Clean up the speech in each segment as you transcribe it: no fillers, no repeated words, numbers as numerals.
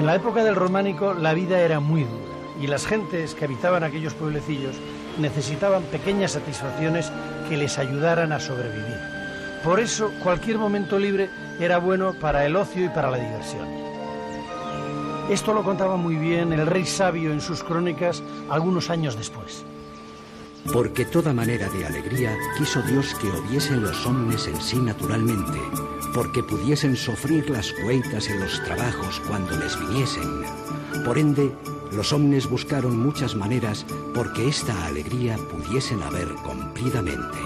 En la época del románico la vida era muy dura y las gentes que habitaban aquellos pueblecillos necesitaban pequeñas satisfacciones que les ayudaran a sobrevivir. Por eso cualquier momento libre era bueno para el ocio y para la diversión. Esto lo contaba muy bien el rey sabio en sus crónicas algunos años después. Porque toda manera de alegría quiso Dios que hubiesen los hombres en sí naturalmente, porque pudiesen sufrir las cueitas en los trabajos cuando les viniesen. Por ende, los hombres buscaron muchas maneras porque esta alegría pudiesen haber cumplidamente.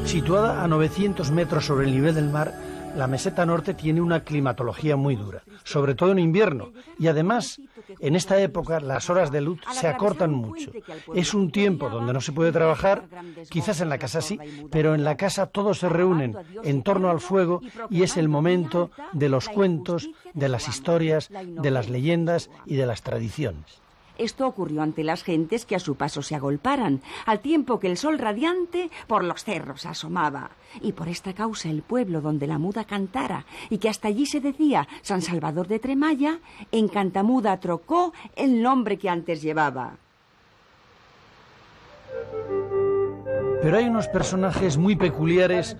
Situada a 900 metros sobre el nivel del mar, la meseta norte tiene una climatología muy dura, sobre todo en invierno, y además, en esta época las horas de luz se acortan mucho. Es un tiempo donde no se puede trabajar, quizás en la casa sí, pero en la casa todos se reúnen en torno al fuego y es el momento de los cuentos, de las historias, de las leyendas y de las tradiciones. Esto ocurrió ante las gentes que a su paso se agolparan, al tiempo que el sol radiante por los cerros asomaba. Y por esta causa el pueblo donde la muda cantara, y que hasta allí se decía San Salvador de Tremalla, en Cantamuda trocó el nombre que antes llevaba. Pero hay unos personajes muy peculiares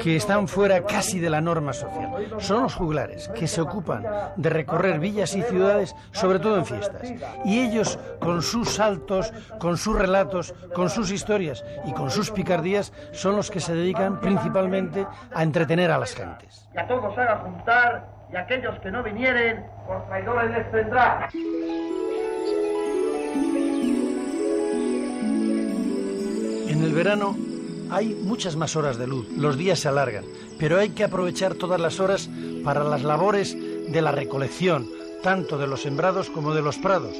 que están fuera casi de la norma social. Son los juglares, que se ocupan de recorrer villas y ciudades, sobre todo en fiestas. Y ellos, con sus saltos, con sus relatos, con sus historias y con sus picardías, son los que se dedican principalmente a entretener a las gentes. Y a todos haga juntar, y aquellos que no vinieren, por traidores les tendrá. En el verano hay muchas más horas de luz, los días se alargan, pero hay que aprovechar todas las horas para las labores de la recolección, tanto de los sembrados como de los prados,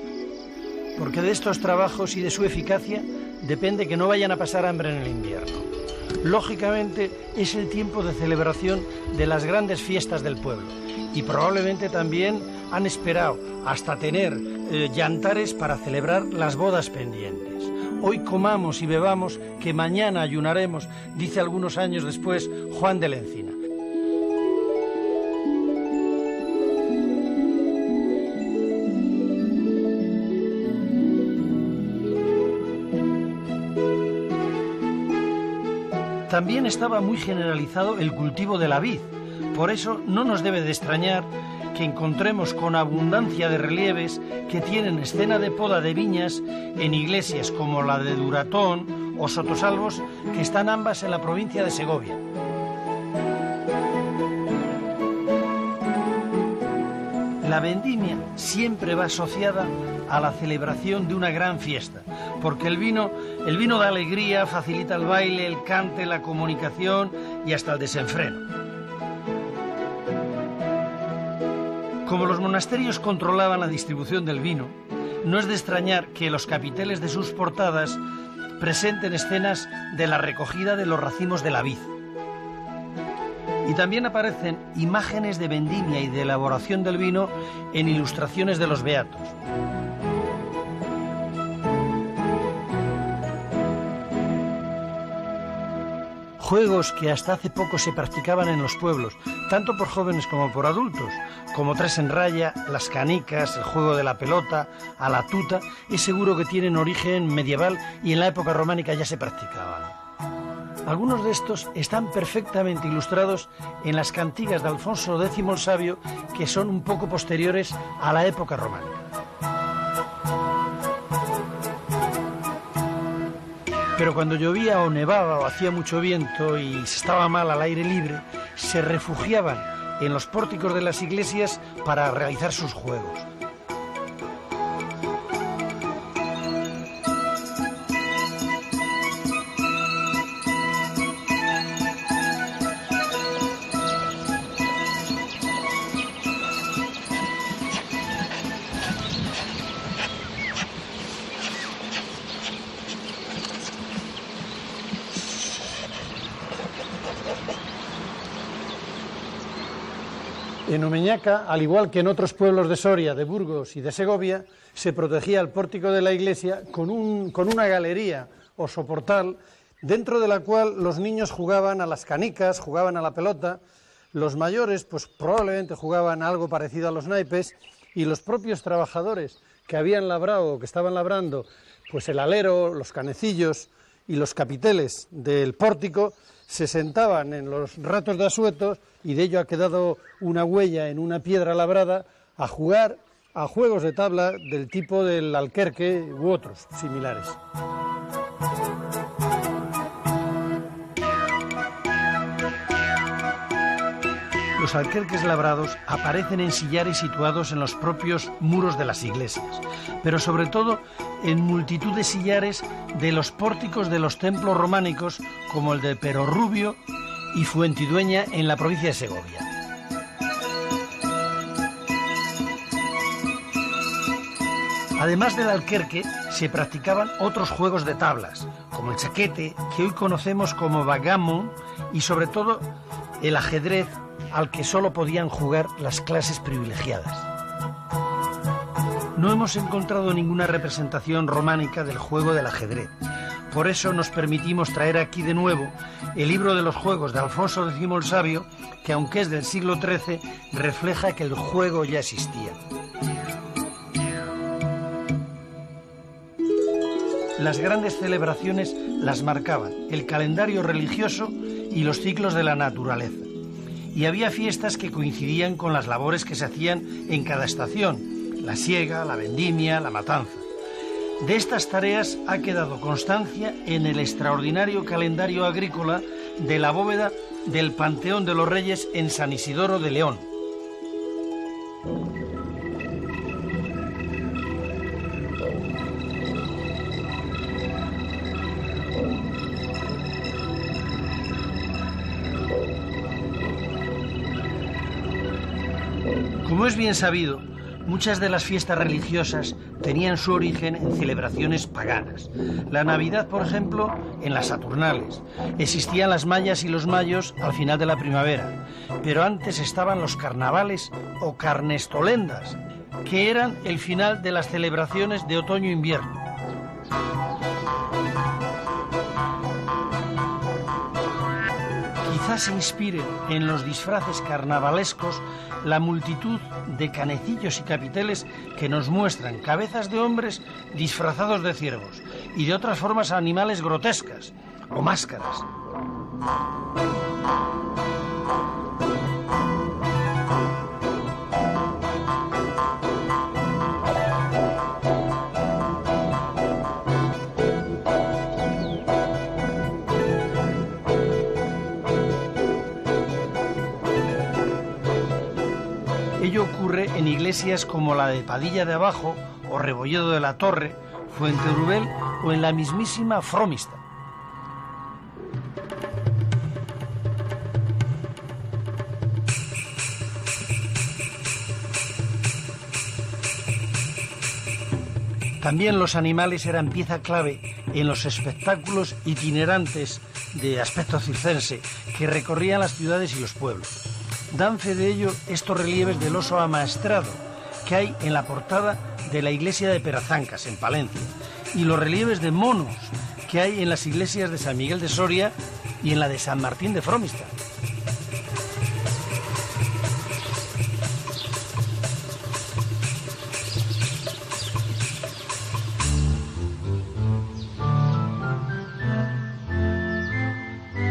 porque de estos trabajos y de su eficacia depende que no vayan a pasar hambre en el invierno. Lógicamente es el tiempo de celebración de las grandes fiestas del pueblo y probablemente también han esperado hasta tener yantares para celebrar las bodas pendientes. Hoy comamos y bebamos, que mañana ayunaremos, dice algunos años después Juan de la Encina. También estaba muy generalizado el cultivo de la vid. Por eso no nos debe de extrañar que encontremos con abundancia de relieves que tienen escena de poda de viñas en iglesias como la de Duratón o Sotosalvos, que están ambas en la provincia de Segovia. La vendimia siempre va asociada a la celebración de una gran fiesta, porque el vino da alegría, facilita el baile, el cante, la comunicación y hasta el desenfreno. Como los monasterios controlaban la distribución del vino, no es de extrañar que los capiteles de sus portadas presenten escenas de la recogida de los racimos de la vid. Y también aparecen imágenes de vendimia y de elaboración del vino en ilustraciones de los beatos. Juegos que hasta hace poco se practicaban en los pueblos, tanto por jóvenes como por adultos, como tres en raya, las canicas, el juego de la pelota, a la tuta, es seguro que tienen origen medieval y en la época románica ya se practicaban. Algunos de estos están perfectamente ilustrados en las cantigas de Alfonso X el Sabio, que son un poco posteriores a la época románica. Pero cuando llovía o nevaba o hacía mucho viento y se estaba mal al aire libre, se refugiaban en los pórticos de las iglesias para realizar sus juegos. En Omeñaca, al igual que en otros pueblos de Soria, de Burgos y de Segovia, se protegía el pórtico de la iglesia con una galería o soportal dentro de la cual los niños jugaban a las canicas, jugaban a la pelota, los mayores pues probablemente jugaban algo parecido a los naipes, y los propios trabajadores que habían labrado o que estaban labrando pues el alero, los canecillos y los capiteles del pórtico se sentaban en los ratos de asuetos, y de ello ha quedado una huella en una piedra labrada, a jugar a juegos de tabla del tipo del alquerque u otros similares. Los alquerques labrados aparecen en sillares situados en los propios muros de las iglesias, pero sobre todo en multitud de sillares de los pórticos de los templos románicos, como el de Perorrubio y Fuentidueña en la provincia de Segovia. Además del alquerque, se practicaban otros juegos de tablas, como el chaquete, que hoy conocemos como backgammon, y sobre todo el ajedrez, al que solo podían jugar las clases privilegiadas. No hemos encontrado ninguna representación románica del juego del ajedrez. Por eso nos permitimos traer aquí de nuevo el libro de los juegos de Alfonso X el Sabio, que aunque es del siglo XIII, refleja que el juego ya existía. Las grandes celebraciones las marcaban el calendario religioso y los ciclos de la naturaleza. Y había fiestas que coincidían con las labores que se hacían en cada estación: la siega, la vendimia, la matanza. De estas tareas ha quedado constancia en el extraordinario calendario agrícola de la bóveda del Panteón de los Reyes en San Isidoro de León. Como es bien sabido, muchas de las fiestas religiosas tenían su origen en celebraciones paganas. La Navidad, por ejemplo, en las Saturnales. Existían las Mayas y los Mayos al final de la primavera, pero antes estaban los carnavales o carnestolendas, que eran el final de las celebraciones de otoño-invierno. Quizás se inspiren en los disfraces carnavalescos la multitud de canecillos y capiteles que nos muestran cabezas de hombres disfrazados de ciervos y de otras formas animales grotescas o máscaras. Ello ocurre en iglesias como la de Padilla de Abajo o Rebolledo de la Torre, Fuenteurubel o en la mismísima Fromista. También los animales eran pieza clave en los espectáculos itinerantes de aspecto circense que recorrían las ciudades y los pueblos. Dan fe de ello estos relieves del oso amaestrado que hay en la portada de la iglesia de Perazancas, en Palencia, y los relieves de monos que hay en las iglesias de San Miguel de Soria y en la de San Martín de Fromista.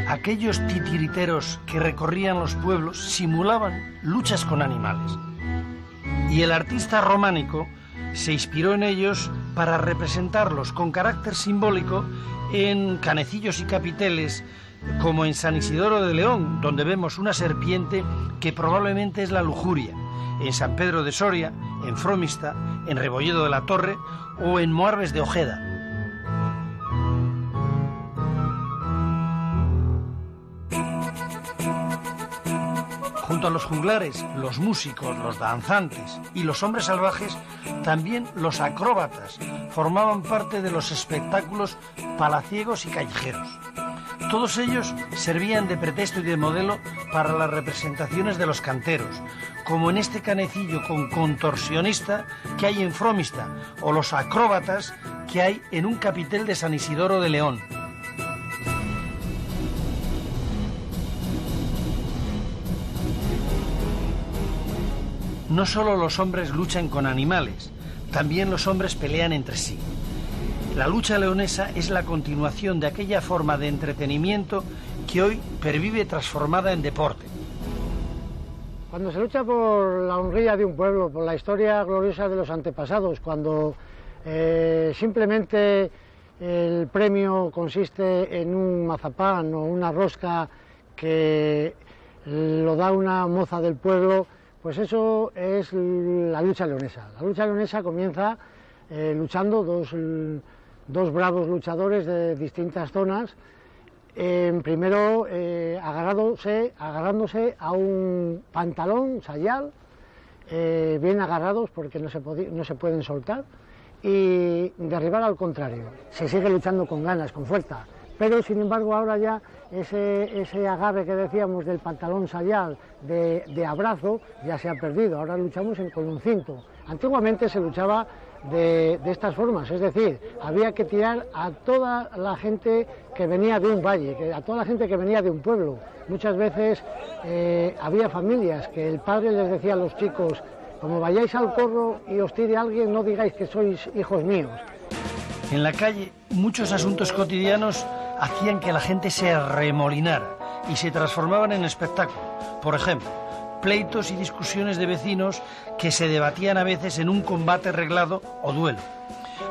Aquellos titiriteros que recorrían los pueblos simulaban luchas con animales. Y el artista románico se inspiró en ellos para representarlos con carácter simbólico en canecillos y capiteles, como en San Isidoro de León, donde vemos una serpiente que probablemente es la lujuria, en San Pedro de Soria, en Fromista, en Rebolledo de la Torre o en Moarbes de Ojeda. Junto a los juglares, los músicos, los danzantes y los hombres salvajes, también los acróbatas formaban parte de los espectáculos palaciegos y callejeros. Todos ellos servían de pretexto y de modelo para las representaciones de los canteros, como en este canecillo con contorsionista que hay en Fromista, o los acróbatas que hay en un capitel de San Isidoro de León. no solo los hombres luchan con animales, también los hombres pelean entre sí. La lucha leonesa es la continuación de aquella forma de entretenimiento que hoy pervive transformada en deporte. Cuando se lucha por la honría de un pueblo, por la historia gloriosa de los antepasados, cuando simplemente el premio consiste en un mazapán o una rosca que lo da una moza del pueblo, pues eso es la lucha leonesa. La lucha leonesa comienza luchando dos bravos luchadores de distintas zonas, primero agarrándose a un pantalón sayal, bien agarrados porque no se pueden soltar, y derribar al contrario. Se sigue luchando con ganas, con fuerza, pero sin embargo ahora ya ese agarre que decíamos del pantalón sayal, de abrazo, ya se ha perdido. Ahora luchamos con un cinto. Antiguamente se luchaba de estas formas, es decir, había que tirar a toda la gente que venía de un valle, a toda la gente que venía de un pueblo. Muchas veces había familias que el padre les decía a los chicos: como vayáis al corro y os tire alguien, no digáis que sois hijos míos. En la calle, muchos asuntos cotidianos hacían que la gente se remolinara y se transformaban en espectáculo. Por ejemplo, pleitos y discusiones de vecinos que se debatían a veces en un combate reglado o duelo.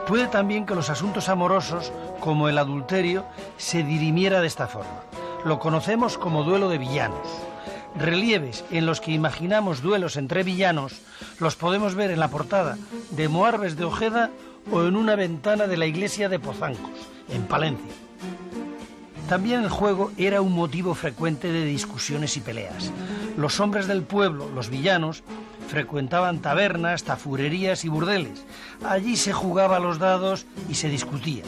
Puede también que los asuntos amorosos, como el adulterio, se dirimiera de esta forma. Lo conocemos como duelo de villanos. Relieves en los que imaginamos duelos entre villanos los podemos ver en la portada de Moarbes de Ojeda o en una ventana de la iglesia de Pozancos, en Palencia. También el juego era un motivo frecuente de discusiones y peleas. Los hombres del pueblo, los villanos, frecuentaban tabernas, tafurerías y burdeles. Allí se jugaba a los dados y se discutía.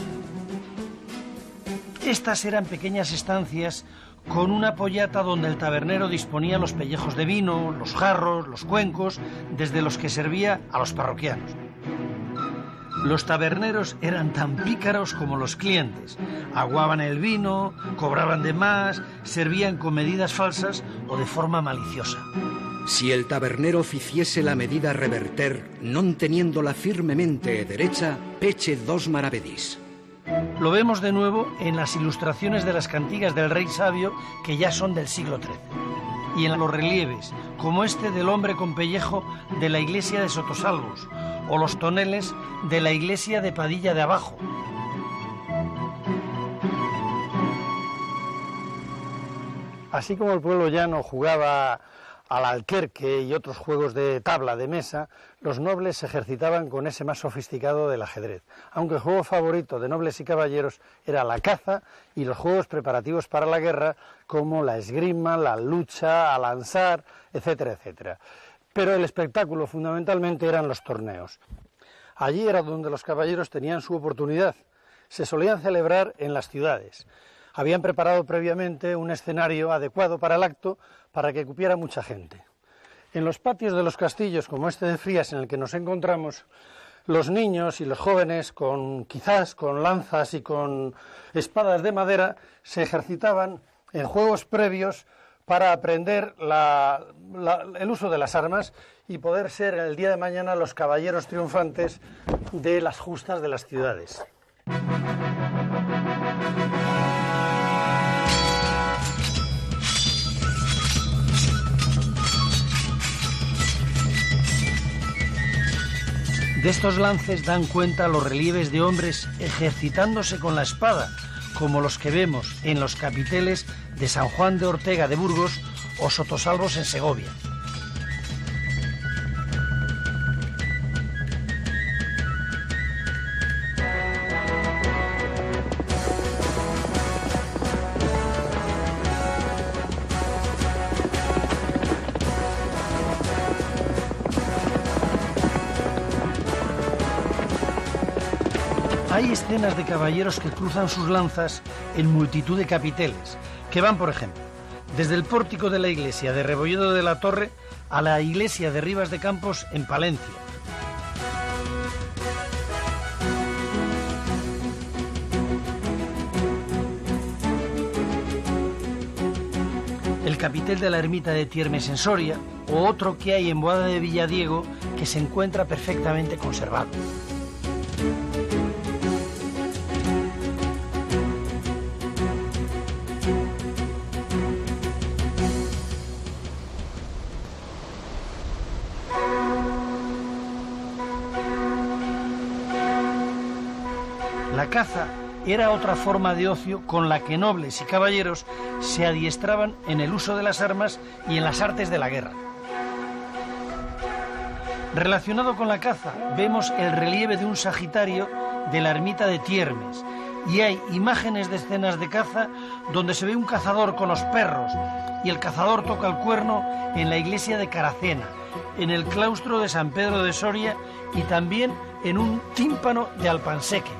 Estas eran pequeñas estancias con una pollata donde el tabernero disponía los pellejos de vino, los jarros, los cuencos, desde los que servía a los parroquianos. Los taberneros eran tan pícaros como los clientes. Aguaban el vino, cobraban de más, servían con medidas falsas o de forma maliciosa. Si el tabernero ficiese la medida reverter, non teniéndola firmemente derecha, peche 2 maravedís. Lo vemos de nuevo en las ilustraciones de las cantigas del Rey Sabio, que ya son del siglo XIII, y en los relieves, como este del hombre con pellejo de la iglesia de Sotosalvos, o los toneles de la iglesia de Padilla de Abajo. Así como el pueblo llano jugaba al alquerque y otros juegos de tabla, de mesa, los nobles se ejercitaban con ese más sofisticado del ajedrez, aunque el juego favorito de nobles y caballeros era la caza y los juegos preparativos para la guerra, como la esgrima, la lucha, a lanzar, etcétera, etcétera. Pero el espectáculo fundamentalmente eran los torneos. Allí era donde los caballeros tenían su oportunidad. Se solían celebrar en las ciudades. Habían preparado previamente un escenario adecuado para el acto para que cupiera mucha gente. En los patios de los castillos, como este de Frías en el que nos encontramos, los niños y los jóvenes, quizás con lanzas y con espadas de madera, se ejercitaban en juegos previos para aprender el uso de las armas y poder ser el día de mañana los caballeros triunfantes de las justas de las ciudades. De estos lances dan cuenta los relieves de hombres ejercitándose con la espada, como los que vemos en los capiteles de San Juan de Ortega de Burgos o Sotosalvos en Segovia. Hay escenas de caballeros que cruzan sus lanzas en multitud de capiteles, que van, por ejemplo, desde el pórtico de la iglesia de Rebolledo de la Torre a la iglesia de Ribas de Campos en Palencia. El el capitel de la ermita de Tiermes en Soria, o otro que hay en Boada de Villadiego, que se encuentra perfectamente conservado. La caza era otra forma de ocio con la que nobles y caballeros se adiestraban en el uso de las armas y en las artes de la guerra. Relacionado con la caza, vemos el relieve de un Sagitario de la ermita de Tiermes, y hay imágenes de escenas de caza donde se ve un cazador con los perros y el cazador toca el cuerno en la iglesia de Caracena, en el claustro de San Pedro de Soria y también en un tímpano de Alpanseque.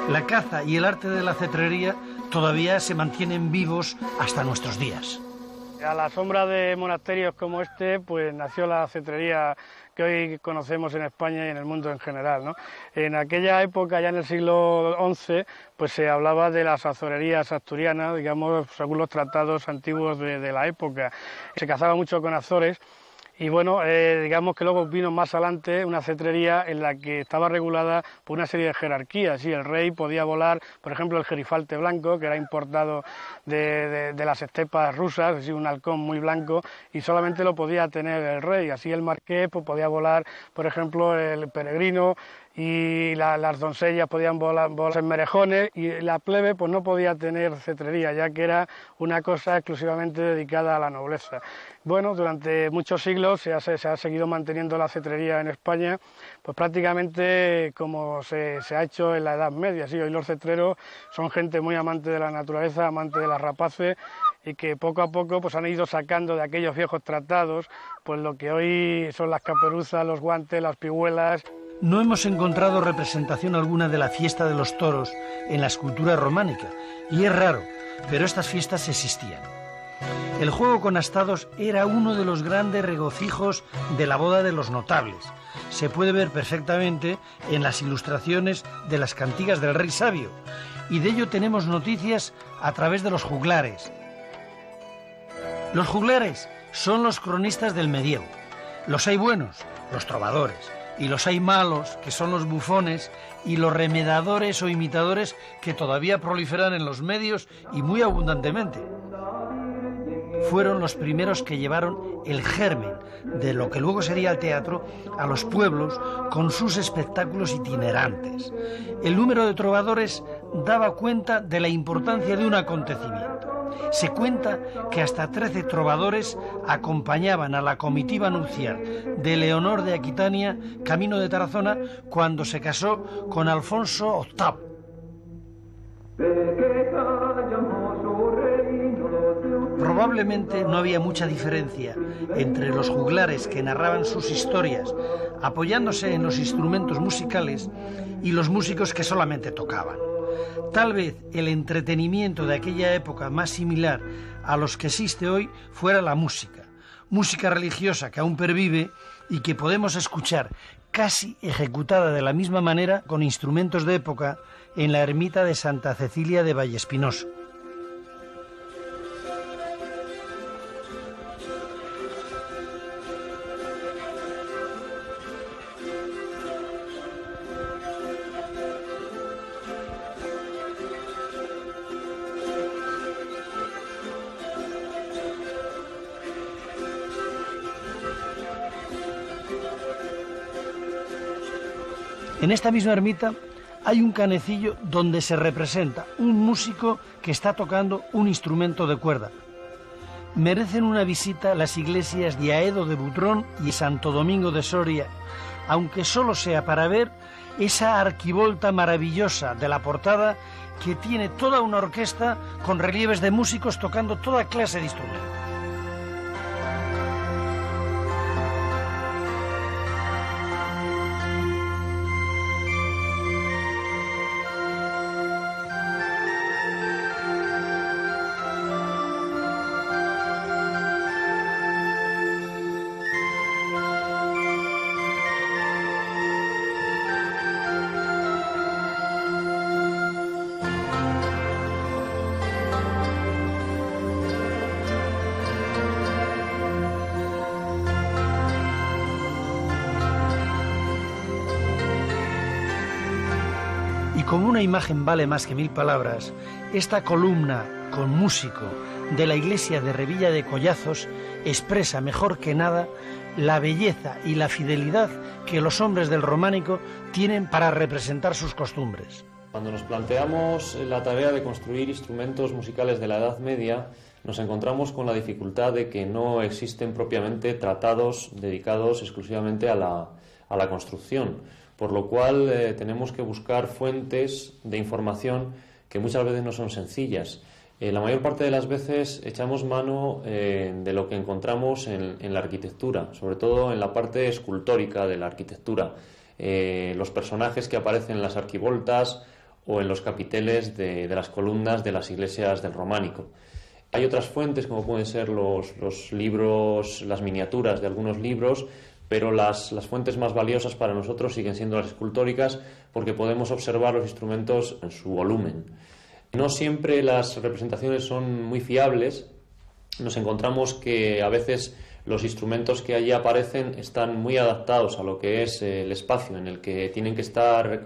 La caza y el arte de la cetrería todavía se mantienen vivos hasta nuestros días. A la sombra de monasterios como este, pues nació la cetrería que hoy conocemos en España y en el mundo en general, ¿no? En aquella época, ya en el siglo XI, pues se hablaba de las azorerías asturianas, digamos, según los tratados antiguos de la época. Se cazaba mucho con azores. Y bueno, digamos que luego vino más adelante una cetrería en la que estaba regulada por una serie de jerarquías. Sí, el rey podía volar, por ejemplo, el gerifalte blanco, que era importado de las estepas rusas, es decir, un halcón muy blanco, y solamente lo podía tener el rey. Así el marqués pues, podía volar, por ejemplo, el peregrino, y las doncellas podían volar en merejones, y la plebe pues no podía tener cetrería, ya que era una cosa exclusivamente dedicada a la nobleza. Bueno, durante muchos siglos se ha seguido manteniendo la cetrería en España, pues prácticamente como se ha hecho en la Edad Media. Sí, hoy los cetreros son gente muy amante de la naturaleza, amante de las rapaces, y que poco a poco pues han ido sacando de aquellos viejos tratados pues lo que hoy son las caperuzas, los guantes, las pihuelas. No hemos encontrado representación alguna de la fiesta de los toros en la escultura románica, y es raro, pero estas fiestas existían. El juego con astados era uno de los grandes regocijos de la boda de los notables. Se puede ver perfectamente en las ilustraciones de las cantigas del Rey Sabio, y de ello tenemos noticias a través de los juglares. Los juglares son los cronistas del medievo. Los hay buenos, los trovadores, y los hay malos, que son los bufones, y los remedadores o imitadores que todavía proliferan en los medios y muy abundantemente. Fueron los primeros que llevaron el germen de lo que luego sería el teatro a los pueblos con sus espectáculos itinerantes. El número de trovadores daba cuenta de la importancia de un acontecimiento. Se cuenta que hasta 13 trovadores acompañaban a la comitiva nupcial de Leonor de Aquitania, camino de Tarazona, cuando se casó con Alfonso VIII. Probablemente no había mucha diferencia entre los juglares que narraban sus historias apoyándose en los instrumentos musicales y los músicos que solamente tocaban. Tal vez el entretenimiento de aquella época más similar a los que existe hoy fuera la música religiosa que aún pervive y que podemos escuchar casi ejecutada de la misma manera con instrumentos de época en la ermita de Santa Cecilia de Vallespinoso. En esta misma ermita hay un canecillo donde se representa un músico que está tocando un instrumento de cuerda. Merecen una visita las iglesias de Aedo de Butrón y Santo Domingo de Soria, aunque solo sea para ver esa arquivolta maravillosa de la portada que tiene toda una orquesta con relieves de músicos tocando toda clase de instrumentos. Como una imagen vale más que 1000 palabras, esta columna con músico de la iglesia de Revilla de Collazos expresa mejor que nada la belleza y la fidelidad que los hombres del románico tienen para representar sus costumbres. Cuando nos planteamos la tarea de construir instrumentos musicales de la Edad Media, nos encontramos con la dificultad de que no existen propiamente tratados dedicados exclusivamente a la construcción, por lo cual tenemos que buscar fuentes de información que muchas veces no son sencillas. La mayor parte de las veces echamos mano de lo que encontramos en la arquitectura, sobre todo en la parte escultórica de la arquitectura, los personajes que aparecen en las arquivoltas o en los capiteles de las columnas de las iglesias del románico. Hay otras fuentes, como pueden ser los libros, las miniaturas de algunos libros, pero las fuentes más valiosas para nosotros siguen siendo las escultóricas, porque podemos observar los instrumentos en su volumen. No siempre las representaciones son muy fiables. Nos encontramos que a veces los instrumentos que allí aparecen están muy adaptados a lo que es el espacio en el que tienen que estar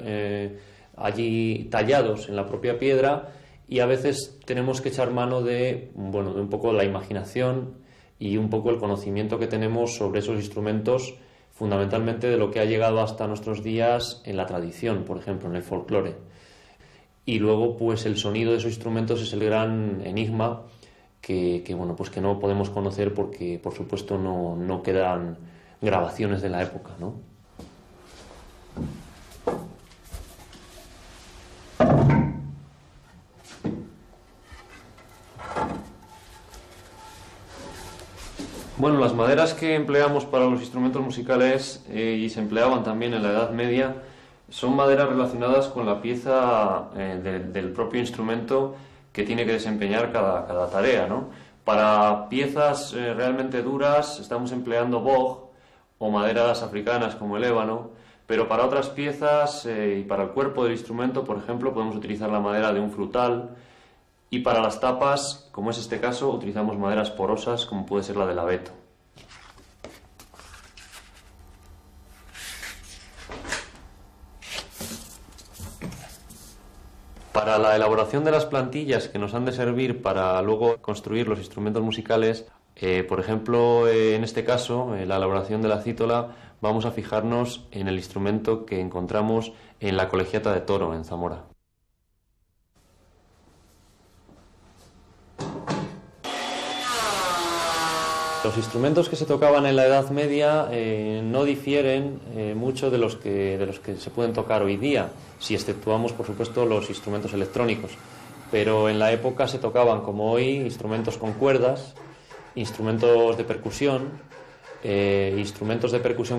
allí tallados en la propia piedra, y a veces tenemos que echar mano de un poco la imaginación y un poco el conocimiento que tenemos sobre esos instrumentos, fundamentalmente de lo que ha llegado hasta nuestros días en la tradición, por ejemplo, en el folclore. Y luego, pues el sonido de esos instrumentos es el gran enigma que no podemos conocer porque, por supuesto, no quedan grabaciones de la época, ¿no? Bueno, las maderas que empleamos para los instrumentos musicales y se empleaban también en la Edad Media son maderas relacionadas con la pieza del propio instrumento que tiene que desempeñar cada tarea, ¿no? Para piezas realmente duras estamos empleando boj o maderas africanas como el ébano, pero para otras piezas y para el cuerpo del instrumento, por ejemplo, podemos utilizar la madera de un frutal. Y para las tapas, como es este caso, utilizamos maderas porosas, como puede ser la del abeto. Para la elaboración de las plantillas que nos han de servir para luego construir los instrumentos musicales, por ejemplo, en este caso, en la elaboración de la cítola, vamos a fijarnos en el instrumento que encontramos en la Colegiata de Toro, en Zamora. Los instrumentos que se tocaban en la Edad Media no difieren mucho de los que se pueden tocar hoy día, si exceptuamos, por supuesto, los instrumentos electrónicos. Pero en la época se tocaban, como hoy, instrumentos con cuerdas, instrumentos de percusión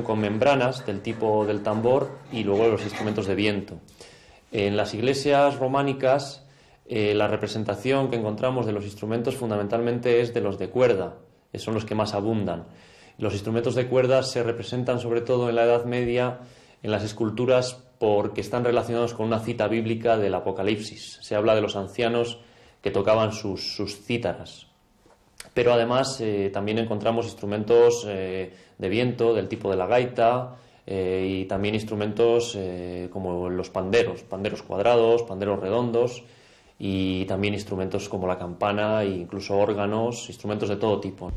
con membranas del tipo del tambor y luego los instrumentos de viento. En las iglesias románicas, la representación que encontramos de los instrumentos fundamentalmente es de los de cuerda. Son los que más abundan. Los instrumentos de cuerda se representan sobre todo en la Edad Media en las esculturas porque están relacionados con una cita bíblica del Apocalipsis. Se habla de los ancianos que tocaban sus cítaras. Pero además también encontramos instrumentos de viento del tipo de la gaita y también instrumentos como los panderos cuadrados, panderos redondos, y también instrumentos como la campana e incluso órganos, instrumentos de todo tipo.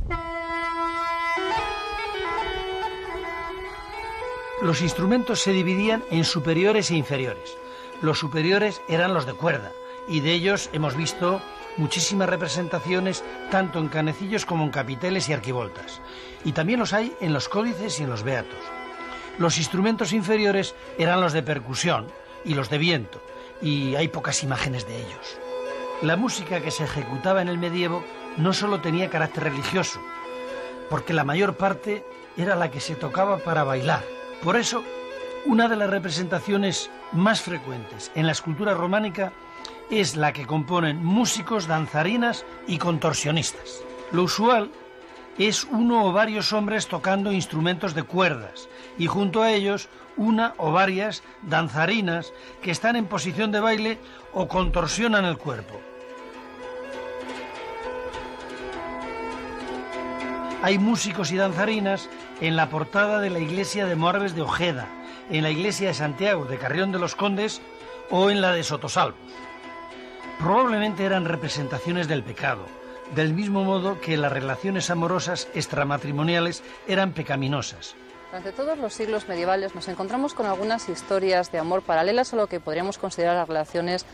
Los instrumentos se dividían en superiores e inferiores. Los superiores eran los de cuerda, y de ellos hemos visto muchísimas representaciones tanto en canecillos como en capiteles y arquivoltas. Y también los hay en los códices y en los beatos. Los instrumentos inferiores eran los de percusión y los de viento, y hay pocas imágenes de ellos. La música que se ejecutaba en el medievo no solo tenía carácter religioso, porque la mayor parte era la que se tocaba para bailar. Por eso, una de las representaciones más frecuentes en la escultura románica es la que componen músicos, danzarinas y contorsionistas. Lo usual es uno o varios hombres tocando instrumentos de cuerdas y junto a ellos una o varias danzarinas que están en posición de baile o contorsionan el cuerpo. Hay músicos y danzarinas en la portada de la iglesia de Moarbes de Ojeda, en la iglesia de Santiago de Carrión de los Condes o en la de Sotosalbos. Probablemente eran representaciones del pecado, del mismo modo que las relaciones amorosas extramatrimoniales eran pecaminosas. Durante todos los siglos medievales nos encontramos con algunas historias de amor paralelas a lo que podríamos considerar las relaciones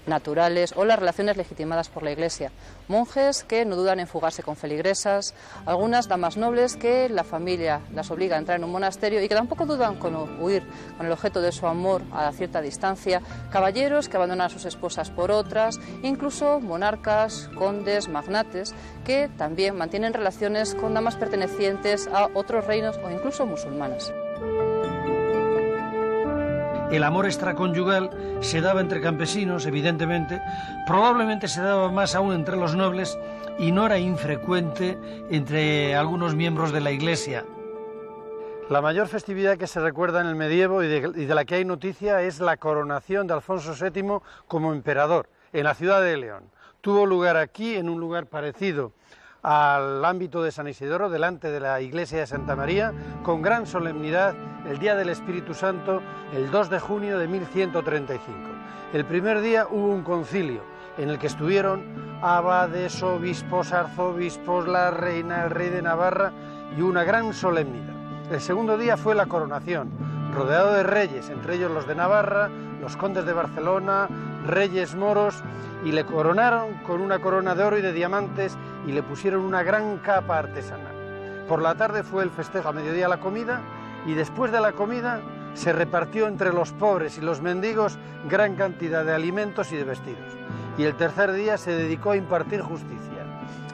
naturales o las relaciones legitimadas por la Iglesia. Monjes que no dudan en fugarse con feligresas, algunas damas nobles que la familia las obliga a entrar en un monasterio y que tampoco dudan con huir con el objeto de su amor a cierta distancia, caballeros que abandonan a sus esposas por otras, incluso monarcas, condes, magnates que también mantienen relaciones con damas pertenecientes a otros reinos o incluso musulmanas. El amor extraconyugal se daba entre campesinos, evidentemente, probablemente se daba más aún entre los nobles y no era infrecuente entre algunos miembros de la Iglesia. La mayor festividad que se recuerda en el medievo y de la que hay noticia es la coronación de Alfonso VII como emperador en la ciudad de León. Tuvo lugar aquí, en un lugar parecido al ámbito de San Isidoro, delante de la iglesia de Santa María, con gran solemnidad, el día del Espíritu Santo, el 2 de junio de 1135. El primer día hubo un concilio en el que estuvieron abades, obispos, arzobispos, la reina, el rey de Navarra y una gran solemnidad. El segundo día fue la coronación, rodeado de reyes, entre ellos los de Navarra, los condes de Barcelona, reyes moros, y le coronaron con una corona de oro y de diamantes y le pusieron una gran capa artesanal. Por la tarde fue el festejo, a mediodía la comida, y después de la comida se repartió entre los pobres y los mendigos gran cantidad de alimentos y de vestidos. Y el tercer día se dedicó a impartir justicia.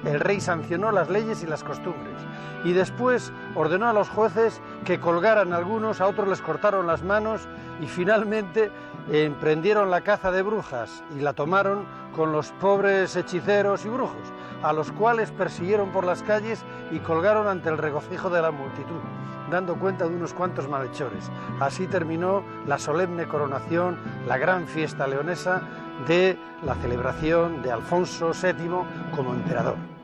El rey sancionó las leyes y las costumbres y después ordenó a los jueces que colgaran a algunos, a otros les cortaron las manos y finalmente emprendieron la caza de brujas y la tomaron con los pobres hechiceros y brujos, a los cuales persiguieron por las calles y colgaron ante el regocijo de la multitud, dando cuenta de unos cuantos malhechores. Así terminó la solemne coronación, la gran fiesta leonesa de la celebración de Alfonso VII como emperador.